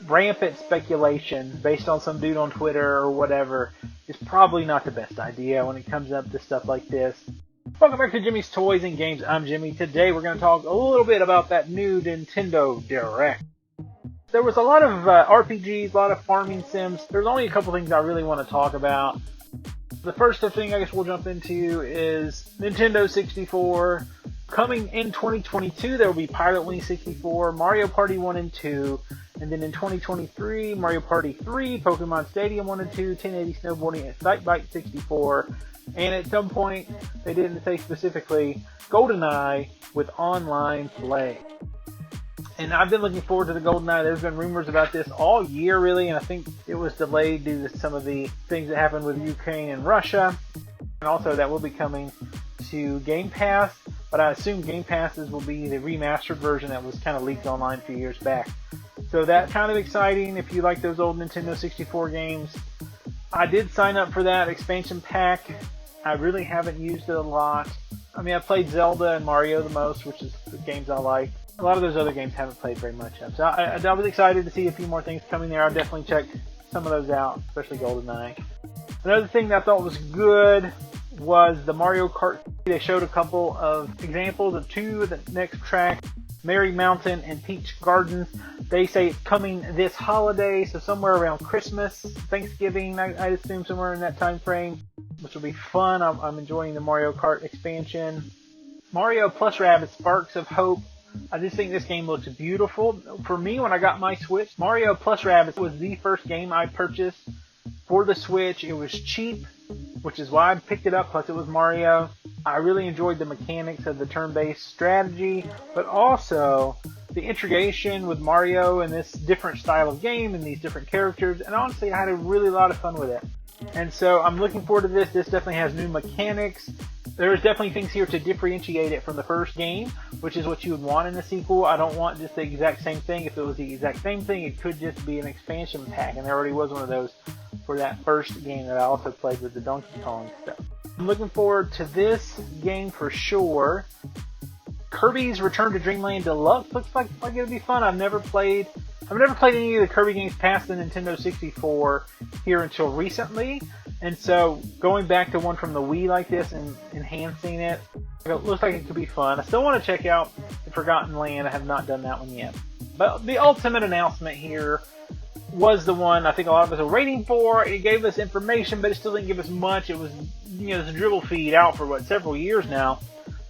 rampant speculation based on some dude on Twitter or whatever is probably not the best idea when it comes up to stuff like this. Welcome back to Jimmy's Toys and Games. I'm Jimmy. Today we're going to talk a little bit about that new Nintendo Direct. There was a lot of RPGs, a lot of farming sims. There's only a couple things I really want to talk about. The first thing I guess we'll jump into is Nintendo 64. Coming in 2022, there will be Pilot Wing 64, Mario Party 1 and 2, and then in 2023, Mario Party 3, Pokemon Stadium 1 and 2, 1080 Snowboarding, and Excitebike 64, and at some point, they didn't say specifically, GoldenEye with online play. And I've been looking forward to the GoldenEye. There's been rumors about this all year, really, and I think it was delayed due to some of the things that happened with Ukraine and Russia. And also, that will be coming to Game Pass, but I assume Game Passes will be the remastered version that was kind of leaked online a few years back. So that's kind of exciting if you like those old Nintendo 64 games. I did sign up for that expansion pack. I really haven't used it a lot. I mean, I played Zelda and Mario the most, which is the games I like. A lot of those other games haven't played very much of. So I was excited to see a few more things coming there. I'll definitely check some of those out, especially GoldenEye. Another thing that I thought was good was the Mario Kart. They showed a couple of examples of two of the next tracks, Merry Mountain and Peach Gardens. They say it's coming this holiday, so somewhere around Christmas, Thanksgiving, I assume somewhere in that time frame, which will be fun. I'm enjoying the Mario Kart expansion. Mario plus Rabbids Sparks of Hope. I just think this game looks beautiful. For me, when I got my Switch, Mario plus Rabbids was the first game I purchased for the Switch. It was cheap, which is why I picked it up, plus it was Mario. I really enjoyed the mechanics of the turn-based strategy, but also the integration with Mario and this different style of game and these different characters, and honestly I had a really lot of fun with it. And so I'm looking forward to this. This definitely has new mechanics. There's definitely things here to differentiate it from the first game, which is what you would want in the sequel. I don't want just the exact same thing. If it was the exact same thing, it could just be an expansion pack, and there already was one of those for that first game that I also played with the Donkey Kong stuff. I'm looking forward to this game for sure. Kirby's Return to Dreamland Deluxe looks like it'll be fun. I've never played any of the Kirby games past the Nintendo 64 here until recently, and so going back to one from the Wii like this and enhancing it, looks like it could be fun. I still want to check out the Forgotten Land. I have not done that one yet. But the ultimate announcement here was the one I think a lot of us are waiting for. It gave us information, but it still didn't give us much. It was, this dribble feed out for several years now.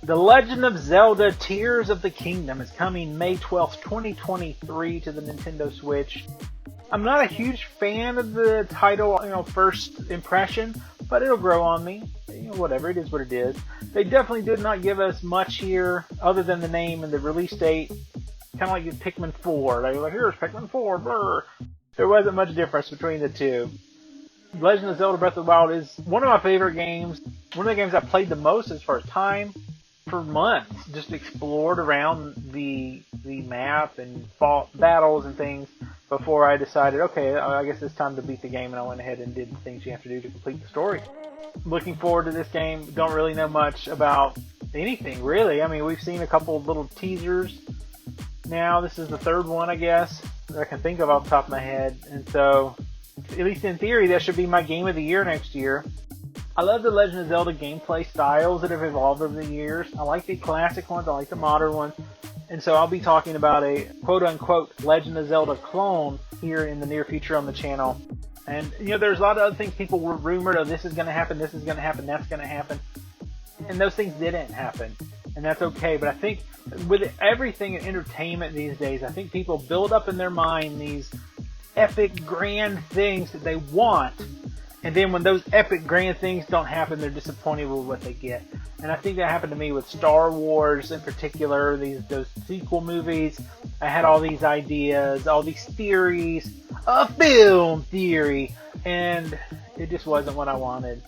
The Legend of Zelda Tears of the Kingdom is coming May 12th, 2023 to the Nintendo Switch. I'm not a huge fan of the title, first impression, but it'll grow on me. Whatever, it is what it is. They definitely did not give us much here other than the name and the release date. Kind of like Pikmin 4. They were like, here's Pikmin 4, brr. There wasn't much difference between the two. Legend of Zelda Breath of the Wild is one of my favorite games. One of the games I played the most as far as time. For months, just explored around the map and fought battles and things before I decided, okay, I guess it's time to beat the game, and I went ahead and did the things you have to do to complete the story. Looking forward to this game. Don't really know much about anything, really. I mean, we've seen a couple of little teasers now. This is the third one, I guess, that I can think of off the top of my head, and so, at least in theory, that should be my game of the year next year. I love the Legend of Zelda gameplay styles that have evolved over the years. I like the classic ones, I like the modern ones, and so I'll be talking about a quote-unquote Legend of Zelda clone here in the near future on the channel. And, there's a lot of other things people were rumored of, this is going to happen, this is going to happen, that's going to happen, and those things didn't happen, and that's okay. But I think with everything in entertainment these days, I think people build up in their mind these epic, grand things that they want, and then when those epic, grand things don't happen, they're disappointed with what they get. And I think that happened to me with Star Wars in particular, those sequel movies. I had all these ideas, all these theories, a film theory, and it just wasn't what I wanted.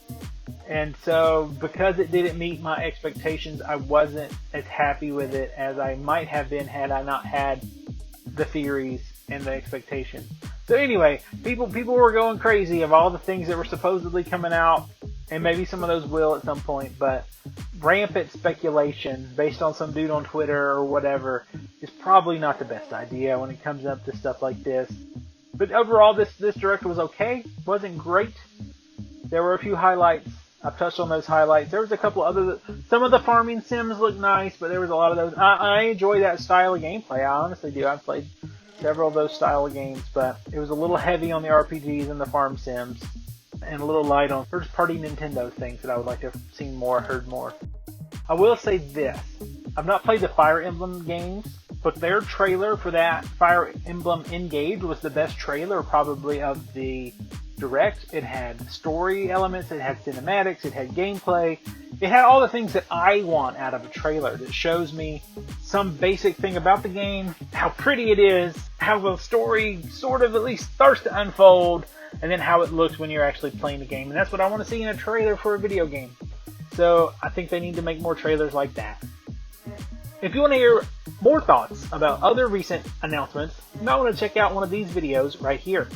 And so, because it didn't meet my expectations, I wasn't as happy with it as I might have been had I not had the theories and the expectations. So anyway, people were going crazy of all the things that were supposedly coming out, and maybe some of those will at some point, but rampant speculation based on some dude on Twitter or whatever is probably not the best idea when it comes up to stuff like this. But overall, this Direct was okay. Wasn't great. There were a few highlights. I've touched on those highlights. There was a couple other. Some of the farming sims looked nice, but there was a lot of those. I enjoy that style of gameplay. I honestly do. I've played several of those style of games, but it was a little heavy on the RPGs and the farm sims, and a little light on first-party Nintendo things that I would like to have seen more, heard more. I will say this. I've not played the Fire Emblem games, but their trailer for that Fire Emblem Engage was the best trailer probably of the Direct. It had story elements, it had cinematics, it had gameplay. It had all the things that I want out of a trailer that shows me some basic thing about the game, how pretty it is, how the story sort of at least starts to unfold, and then how it looks when you're actually playing the game. And that's what I want to see in a trailer for a video game. So I think they need to make more trailers like that. If you want to hear more thoughts about other recent announcements, you might want to check out one of these videos right here.